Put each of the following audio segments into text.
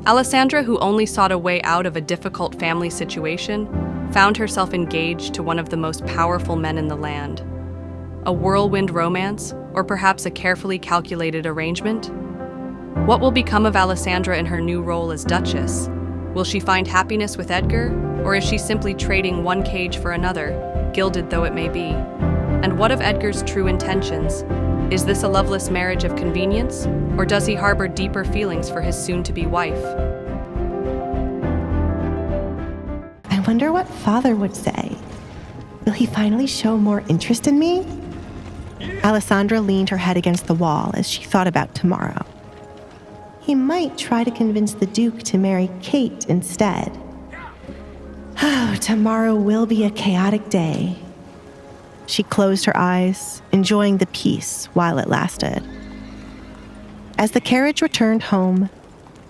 Alessandra, who only sought a way out of a difficult family situation, found herself engaged to one of the most powerful men in the land. A whirlwind romance, or perhaps a carefully calculated arrangement? What will become of Alessandra in her new role as Duchess? Will she find happiness with Edgar, or is she simply trading one cage for another, gilded though it may be? And what of Edgar's true intentions? Is this a loveless marriage of convenience, or does he harbor deeper feelings for his soon-to-be wife? I wonder what Father would say. Will he finally show more interest in me? Alessandra leaned her head against the wall as she thought about tomorrow. He might try to convince the Duke to marry Kate instead. Oh, tomorrow will be a chaotic day. She closed her eyes, enjoying the peace while it lasted. As the carriage returned home,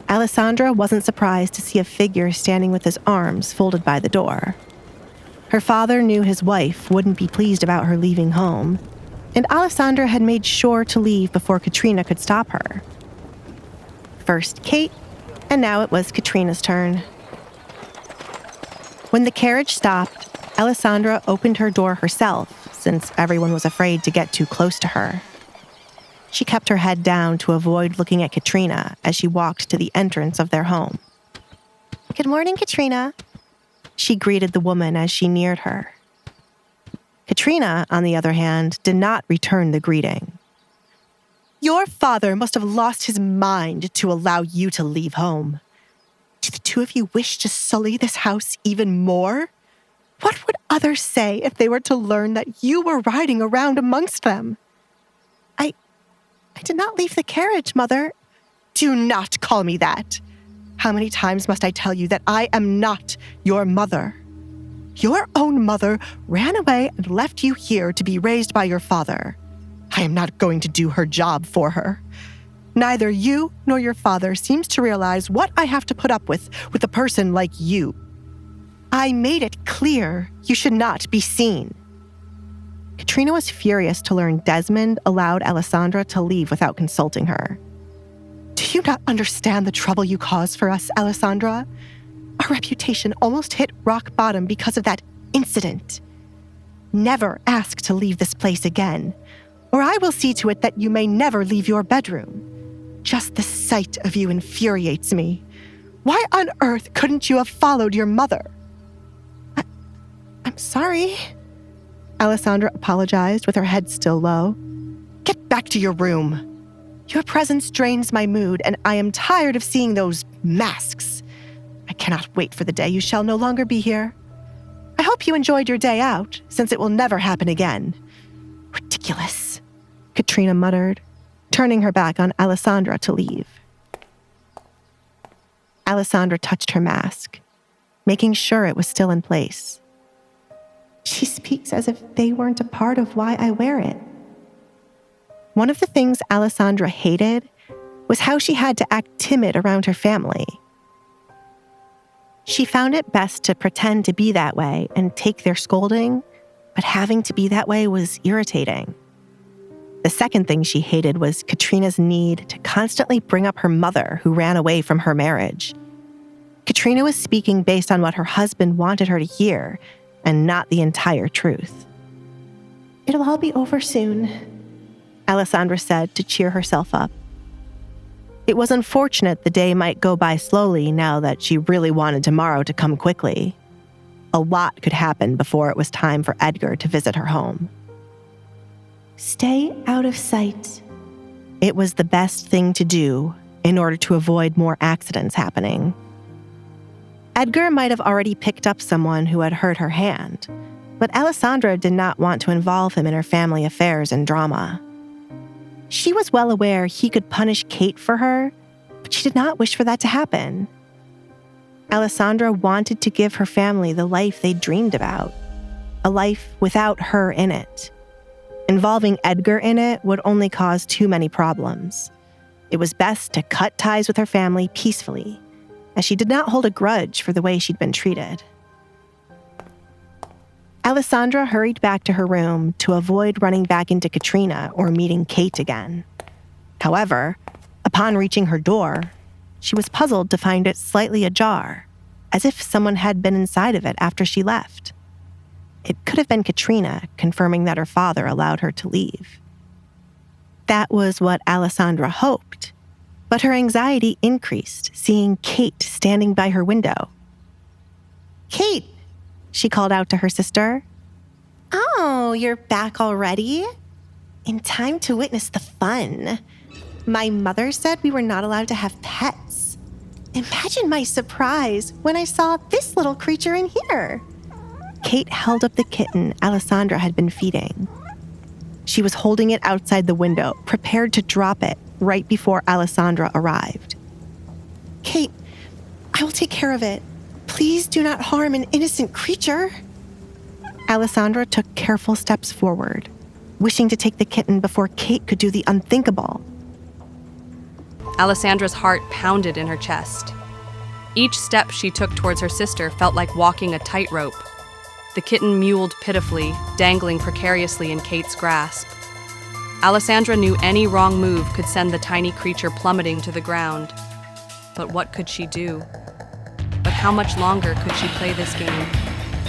Alessandra wasn't surprised to see a figure standing with his arms folded by the door. Her father knew his wife wouldn't be pleased about her leaving home, and Alessandra had made sure to leave before Katrina could stop her. First Kate, and now it was Katrina's turn. When the carriage stopped, Alessandra opened her door herself, since everyone was afraid to get too close to her. She kept her head down to avoid looking at Katrina as she walked to the entrance of their home. "Good morning, Katrina," she greeted the woman as she neared her. Katrina, on the other hand, did not return the greeting. "Your father must have lost his mind to allow you to leave home. Do the two of you wish to sully this house even more? What would others say if they were to learn that you were riding around amongst them?" I did not leave the carriage, Mother." "Do not call me that. How many times must I tell you that I am not your mother? Your own mother ran away and left you here to be raised by your father. I am not going to do her job for her. Neither you nor your father seems to realize what I have to put up with a person like you. I made it clear you should not be seen." Katrina was furious to learn Desmond allowed Alessandra to leave without consulting her. "Do you not understand the trouble you caused for us, Alessandra? Our reputation almost hit rock bottom because of that incident. Never ask to leave this place again, or I will see to it that you may never leave your bedroom. Just the sight of you infuriates me. Why on earth couldn't you have followed your mother?" I'm sorry," Alessandra apologized with her head still low. "Get back to your room. Your presence drains my mood, and I am tired of seeing those masks. I cannot wait for the day you shall no longer be here. I hope you enjoyed your day out, since it will never happen again." "Ridiculous," Katrina muttered, turning her back on Alessandra to leave. Alessandra touched her mask, making sure it was still in place. "She speaks as if they weren't a part of why I wear it." One of the things Alessandra hated was how she had to act timid around her family. She found it best to pretend to be that way and take their scolding, but having to be that way was irritating. The second thing she hated was Katrina's need to constantly bring up her mother who ran away from her marriage. Katrina was speaking based on what her husband wanted her to hear, and not the entire truth. "It'll all be over soon," Alessandra said to cheer herself up. It was unfortunate the day might go by slowly now that she really wanted tomorrow to come quickly. A lot could happen before it was time for Edgar to visit her home. "Stay out of sight." It was the best thing to do in order to avoid more accidents happening. Edgar might have already picked up someone who had hurt her hand, but Alessandra did not want to involve him in her family affairs and drama. She was well aware he could punish Kate for her, but she did not wish for that to happen. Alessandra wanted to give her family the life they dreamed about, a life without her in it. Involving Edgar in it would only cause too many problems. It was best to cut ties with her family peacefully, as she did not hold a grudge for the way she'd been treated. Alessandra hurried back to her room to avoid running back into Katrina or meeting Kate again. However, upon reaching her door, She was puzzled to find it slightly ajar, as if someone had been inside of it after she left. It could have been Katrina, confirming that her father allowed her to leave. That was what Alessandra hoped, but her anxiety increased seeing Kate standing by her window. "Kate," she called out to her sister. "Oh, you're back already? In time to witness the fun. My mother said we were not allowed to have pets. Imagine my surprise when I saw this little creature in here." Kate held up the kitten Alessandra had been feeding. She was holding it outside the window, prepared to drop it right before Alessandra arrived. "Kate, I will take care of it. Please do not harm an innocent creature." Alessandra took careful steps forward, wishing to take the kitten before Kate could do the unthinkable. Alessandra's heart pounded in her chest. Each step she took towards her sister felt like walking a tightrope. The kitten mewled pitifully, dangling precariously in Kate's grasp. Alessandra knew any wrong move could send the tiny creature plummeting to the ground. But what could she do? But how much longer could she play this game?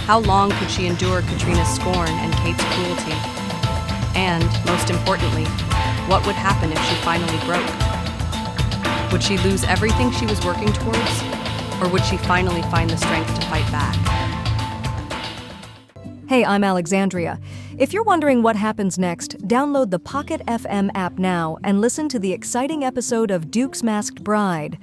How long could she endure Katrina's scorn and Kate's cruelty? And, most importantly, what would happen if she finally broke? Would she lose everything she was working towards? Or would she finally find the strength to fight back? Hey, I'm Alexandria. If you're wondering what happens next, download the Pocket FM app now and listen to the exciting episode of Duke's Masked Bride.